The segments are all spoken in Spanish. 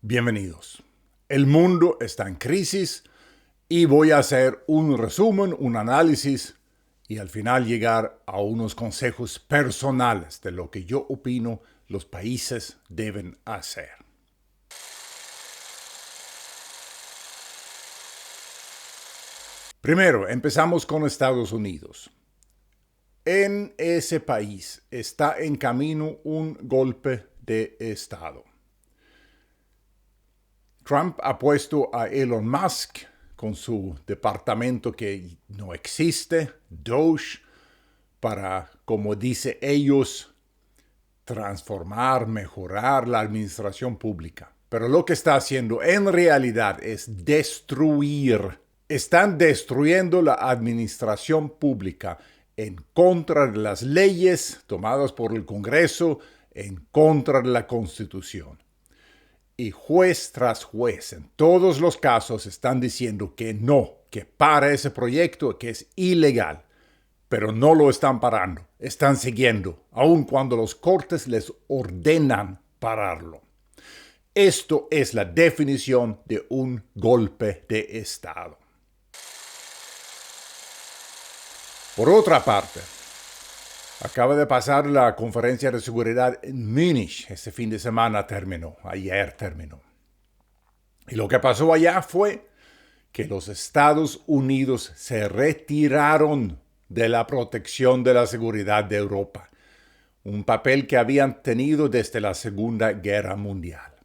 Bienvenidos. El mundo está en crisis y voy a hacer un resumen, un análisis y al final llegar a unos consejos personales de lo que yo opino los países deben hacer. Primero, empezamos con Estados Unidos. En ese país está en camino un golpe de Estado. Trump ha puesto a Elon Musk con su departamento que no existe, Doge, para, como dice ellos, transformar, mejorar la administración pública. Pero lo que está haciendo en realidad es destruir. Están destruyendo la administración pública en contra de las leyes tomadas por el Congreso, en contra de la Constitución. Y juez tras juez, en todos los casos, están diciendo que no, que para ese proyecto, que es ilegal. Pero no lo están parando, están siguiendo, aun cuando los cortes les ordenan pararlo. Esto es la definición de un golpe de Estado. Por otra parte, acaba de pasar la conferencia de seguridad en Múnich. Este fin de semana terminó, ayer terminó. Y lo que pasó allá fue que los Estados Unidos se retiraron de la protección de la seguridad de Europa, un papel que habían tenido desde la Segunda Guerra Mundial.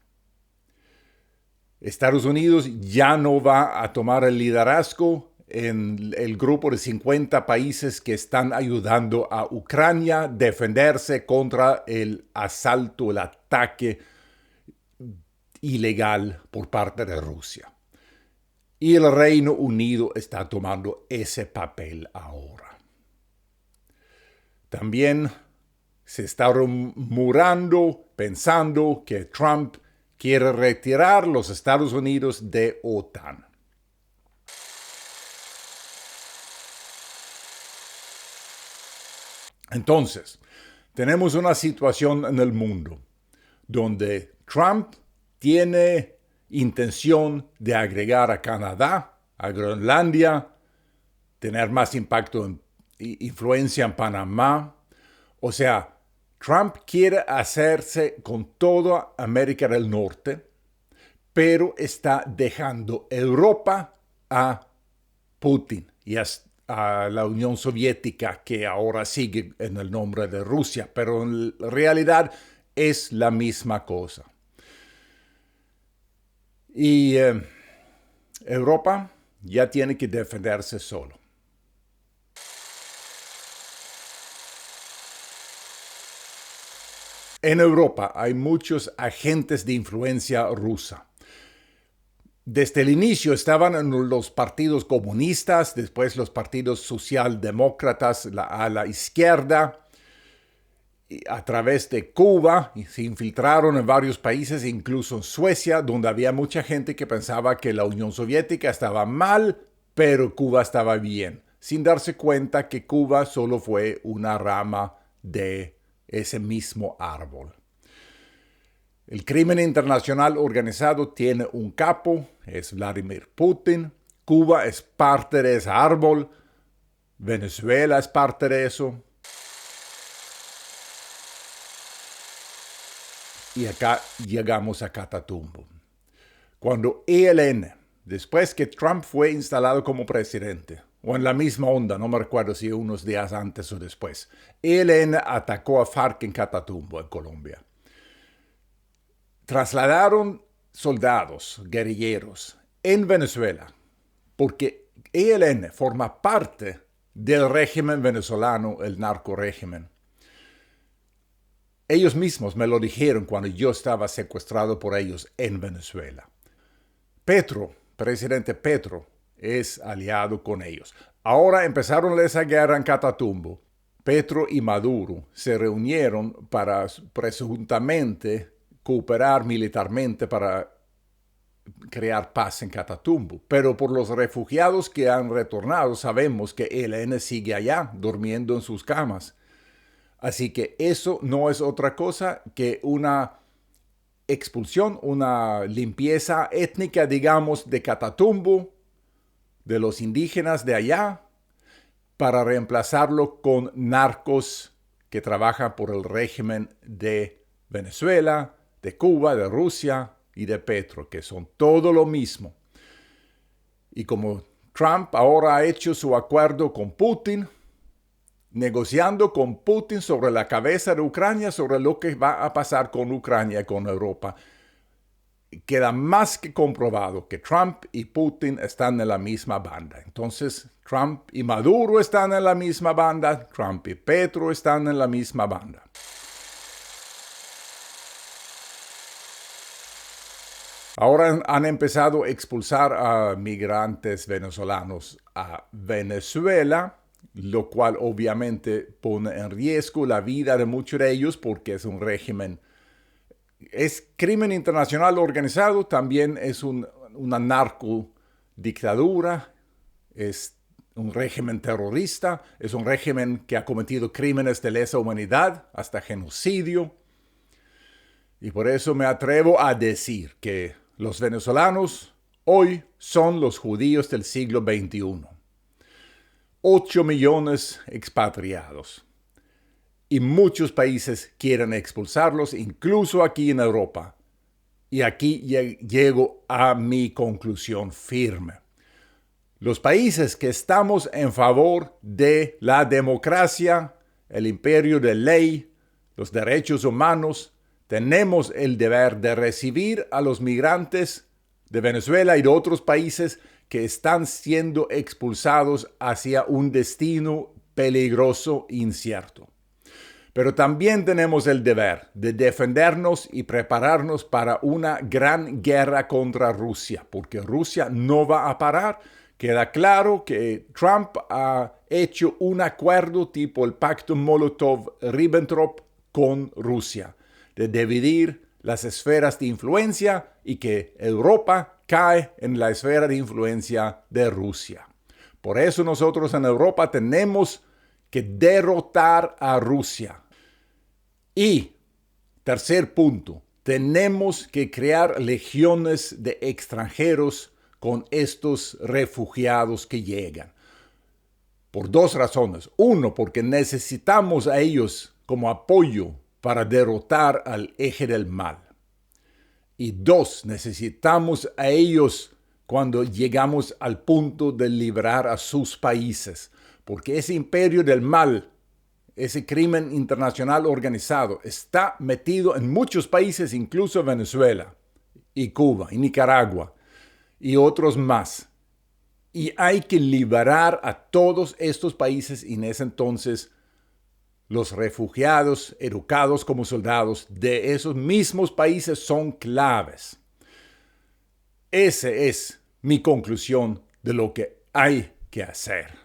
Estados Unidos ya no va a tomar el liderazgo en el grupo de 50 países que están ayudando a Ucrania a defenderse contra el asalto, el ataque ilegal por parte de Rusia. Y el Reino Unido está tomando ese papel ahora. También se está rumorando, pensando que Trump quiere retirar los Estados Unidos de OTAN. Entonces, tenemos una situación en el mundo donde Trump tiene intención de agregar a Canadá, a Groenlandia, tener más impacto influencia en Panamá. O sea, Trump quiere hacerse con toda América del Norte, pero está dejando Europa a Putin y a la Unión Soviética, que ahora sigue en el nombre de Rusia, pero en realidad es la misma cosa. Y Europa ya tiene que defenderse solo. En Europa hay muchos agentes de influencia rusa. Desde el inicio estaban en los partidos comunistas, después los partidos socialdemócratas a la izquierda, y a través de Cuba, y se infiltraron en varios países, incluso en Suecia, donde había mucha gente que pensaba que la Unión Soviética estaba mal, pero Cuba estaba bien, sin darse cuenta que Cuba solo fue una rama de ese mismo árbol. El crimen internacional organizado tiene un capo, es Vladimir Putin. Cuba es parte de ese árbol. Venezuela es parte de eso. Y acá llegamos a Catatumbo. Cuando ELN, después que Trump fue instalado como presidente, o en la misma onda, no me recuerdo si unos días antes o después, ELN atacó a FARC en Catatumbo, en Colombia. Trasladaron soldados, guerrilleros, en Venezuela, porque ELN forma parte del régimen venezolano, el narcorégimen. Ellos mismos me lo dijeron cuando yo estaba secuestrado por ellos en Venezuela. Presidente Petro, es aliado con ellos. Ahora empezaron esa guerra en Catatumbo. Petro y Maduro se reunieron para presuntamente cooperar militarmente para crear paz en Catatumbo. Pero por los refugiados que han retornado, sabemos que el ELN sigue allá, durmiendo en sus camas. Así que eso no es otra cosa que una expulsión, una limpieza étnica, digamos, de Catatumbo, de los indígenas de allá, para reemplazarlo con narcos que trabajan por el régimen de Venezuela, de Cuba, de Rusia y de Petro, que son todo lo mismo. Y como Trump ahora ha hecho su acuerdo con Putin, negociando con Putin sobre la cabeza de Ucrania, sobre lo que va a pasar con Ucrania y con Europa, queda más que comprobado que Trump y Putin están en la misma banda. Entonces, Trump y Maduro están en la misma banda, Trump y Petro están en la misma banda. Ahora han empezado a expulsar a migrantes venezolanos a Venezuela, lo cual obviamente pone en riesgo la vida de muchos de ellos porque es un régimen, es crimen internacional organizado, también es una narcodictadura, es un régimen terrorista, es un régimen que ha cometido crímenes de lesa humanidad, hasta genocidio. Y por eso me atrevo a decir que los venezolanos hoy son los judíos del siglo XXI. 8 millones expatriados. Y muchos países quieren expulsarlos, incluso aquí en Europa. Y aquí llego a mi conclusión firme. Los países que estamos en favor de la democracia, el imperio de ley, los derechos humanos, tenemos el deber de recibir a los migrantes de Venezuela y de otros países que están siendo expulsados hacia un destino peligroso e incierto. Pero también tenemos el deber de defendernos y prepararnos para una gran guerra contra Rusia, porque Rusia no va a parar. Queda claro que Trump ha hecho un acuerdo tipo el pacto Molotov-Ribbentrop con Rusia, de dividir las esferas de influencia y que Europa cae en la esfera de influencia de Rusia. Por eso nosotros en Europa tenemos que derrotar a Rusia. Y, tercer punto, tenemos que crear legiones de extranjeros con estos refugiados que llegan. Por dos razones. Uno, porque necesitamos a ellos como apoyo para derrotar al eje del mal. Y dos, necesitamos a ellos cuando llegamos al punto de liberar a sus países. Porque ese imperio del mal, ese crimen internacional organizado, está metido en muchos países, incluso Venezuela y Cuba y Nicaragua y otros más. Y hay que liberar a todos estos países y en ese entonces los refugiados educados como soldados de esos mismos países son claves. Esa es mi conclusión de lo que hay que hacer.